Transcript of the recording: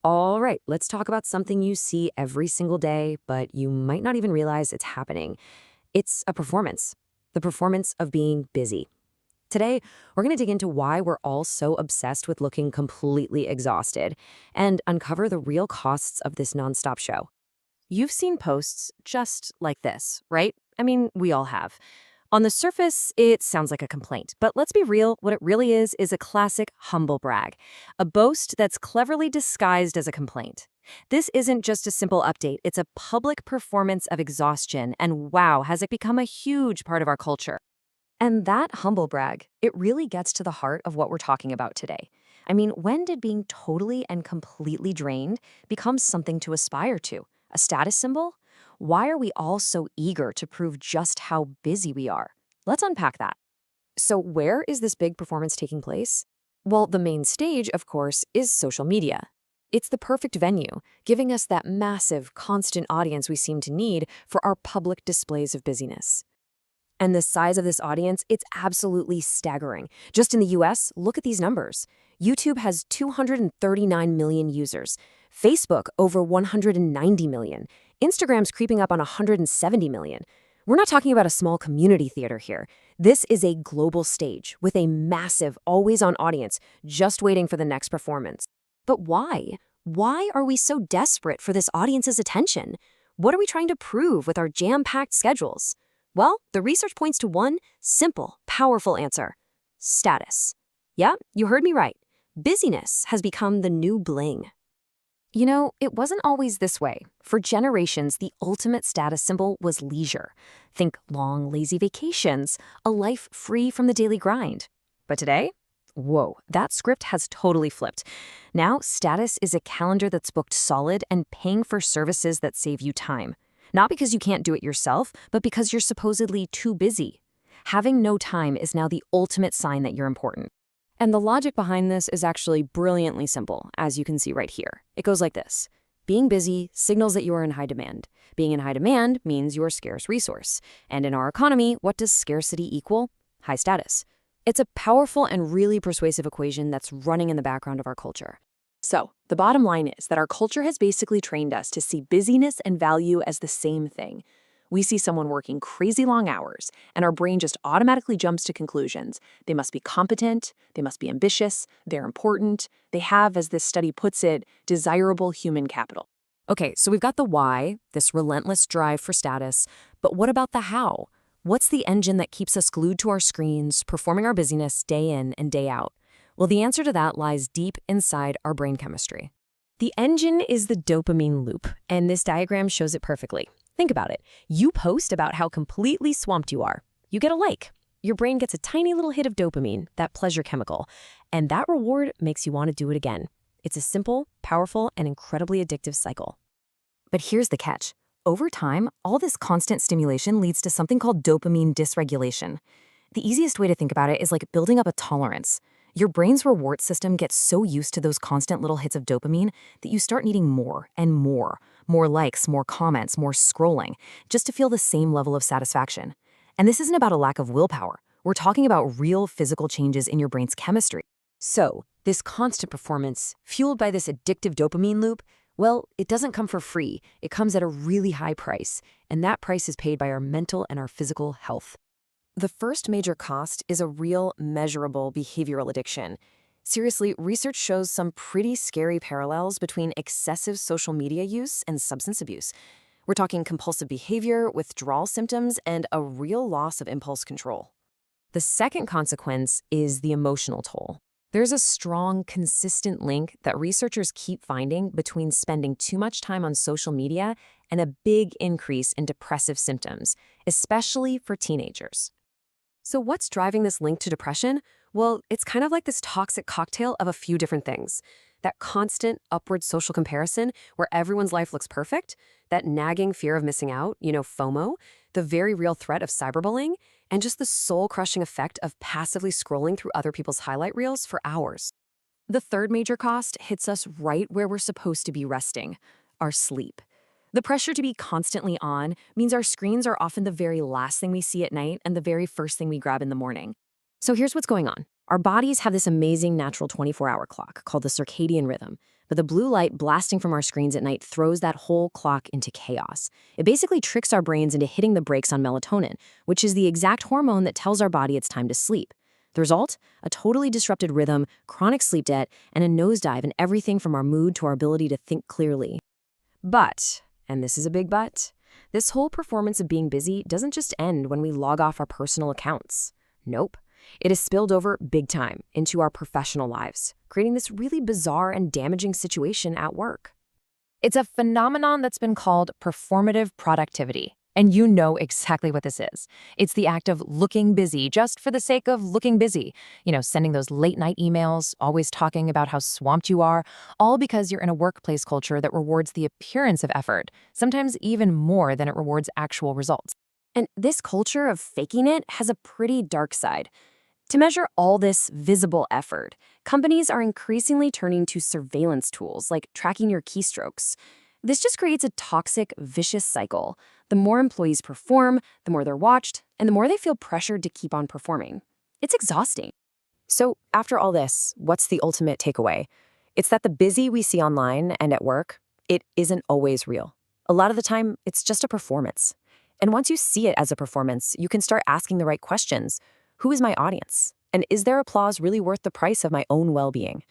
All right, let's talk about something you see every single day, but you might not even realize it's happening. It's a performance, the performance of being busy. Today, we're going to dig into why we're all so obsessed with looking completely exhausted and uncover the real costs of this nonstop show. You've seen posts just like this, right? I mean, we all have. On the surface, it sounds like a complaint, but let's be real, what it really is a classic humble brag, a boast that's cleverly disguised as a complaint. This isn't just a simple update, it's a public performance of exhaustion, and wow, has it become a huge part of our culture. And that humble brag, it really gets to the heart of what we're talking about today. I mean, when did being totally and completely drained become something to aspire to? A status symbol? Why are we all so eager to prove just how busy we are? Let's unpack that. So, where is this big performance taking place? Well, the main stage, of course, is social media. It's the perfect venue, giving us that massive, constant audience we seem to need for our public displays of busyness. And the size of this audience, it's absolutely staggering. Just in the US, look at these numbers. YouTube has 239 million users, Facebook over 190 million, Instagram's creeping up on 170 million. We're not talking about a small community theater here. This is a global stage with a massive, always-on audience just waiting for the next performance. But why? Why are we so desperate for this audience's attention? What are we trying to prove with our jam-packed schedules? Well, the research points to one simple, powerful answer: status. Yeah, you heard me right. Busyness has become the new bling. You know, it wasn't always this way. For generations, the ultimate status symbol was leisure. Think long, lazy vacations, a life free from the daily grind. But today, whoa, that script has totally flipped. Now, status is a calendar that's booked solid and paying for services that save you time. Not because you can't do it yourself, but because you're supposedly too busy. Having no time is now the ultimate sign that you're important. And the logic behind this is actually brilliantly simple, as you can see right here. It goes like this. Being busy signals that you are in high demand. Being in high demand means you're a scarce resource. And in our economy, what does scarcity equal? High status. It's a powerful and really persuasive equation that's running in the background of our culture. So, the bottom line is that our culture has basically trained us to see busyness and value as the same thing. We see someone working crazy long hours, and our brain just automatically jumps to conclusions. They must be competent, they must be ambitious, they're important, they have, as this study puts it, desirable human capital. Okay, so we've got the why, this relentless drive for status, but what about the how? What's the engine that keeps us glued to our screens, performing our busyness day in and day out? Well, the answer to that lies deep inside our brain chemistry. The engine is the dopamine loop, and this diagram shows it perfectly. Think about it. You post about how completely swamped you are. You get a like. Your brain gets a tiny little hit of dopamine, that pleasure chemical, and that reward makes you want to do it again. It's a simple, powerful, and incredibly addictive cycle. But here's the catch. Over time, all this constant stimulation leads to something called dopamine dysregulation. The easiest way to think about it is like building up a tolerance. Your brain's reward system gets so used to those constant little hits of dopamine that you start needing more and more. More likes, more comments, more scrolling, just to feel the same level of satisfaction. And this isn't about a lack of willpower. We're talking about real physical changes in your brain's chemistry. So, this constant performance, fueled by this addictive dopamine loop, well, it doesn't come for free. It comes at a really high price, and that price is paid by our mental and our physical health. The first major cost is a real, measurable behavioral addiction. Seriously, research shows some pretty scary parallels between excessive social media use and substance abuse. We're talking compulsive behavior, withdrawal symptoms, and a real loss of impulse control. The second consequence is the emotional toll. There's a strong, consistent link that researchers keep finding between spending too much time on social media and a big increase in depressive symptoms, especially for teenagers. So what's driving this link to depression? Well, it's kind of like this toxic cocktail of a few different things. That constant upward social comparison where everyone's life looks perfect, that nagging fear of missing out, FOMO, the very real threat of cyberbullying, and just the soul-crushing effect of passively scrolling through other people's highlight reels for hours. The third major cost hits us right where we're supposed to be resting: our sleep. The pressure to be constantly on means our screens are often the very last thing we see at night and the very first thing we grab in the morning. So here's what's going on. Our bodies have this amazing natural 24-hour clock called the circadian rhythm, But the blue light blasting from our screens at night throws that whole clock into chaos. It basically tricks our brains into hitting the brakes on melatonin, which is the exact hormone that tells our body it's time to sleep. The result? A totally disrupted rhythm, chronic sleep debt, and a nosedive in everything from our mood to our ability to think clearly. But, and this is a big but, this whole performance of being busy doesn't just end when we log off our personal accounts. Nope. It has spilled over big time into our professional lives, creating this really bizarre and damaging situation at work. It's a phenomenon that's been called performative productivity. And you know exactly what this is. It's the act of looking busy just for the sake of looking busy. Sending those late-night emails, always talking about how swamped you are, all because you're in a workplace culture that rewards the appearance of effort, sometimes even more than it rewards actual results. And this culture of faking it has a pretty dark side. To measure all this visible effort, companies are increasingly turning to surveillance tools like tracking your keystrokes. This just creates a toxic, vicious cycle. The more employees perform, the more they're watched, and the more they feel pressured to keep on performing. It's exhausting. So, after all this, what's the ultimate takeaway? It's that the busy we see online and at work, it isn't always real. A lot of the time, it's just a performance. And once you see it as a performance, you can start asking the right questions. Who is my audience? And is their applause really worth the price of my own well-being?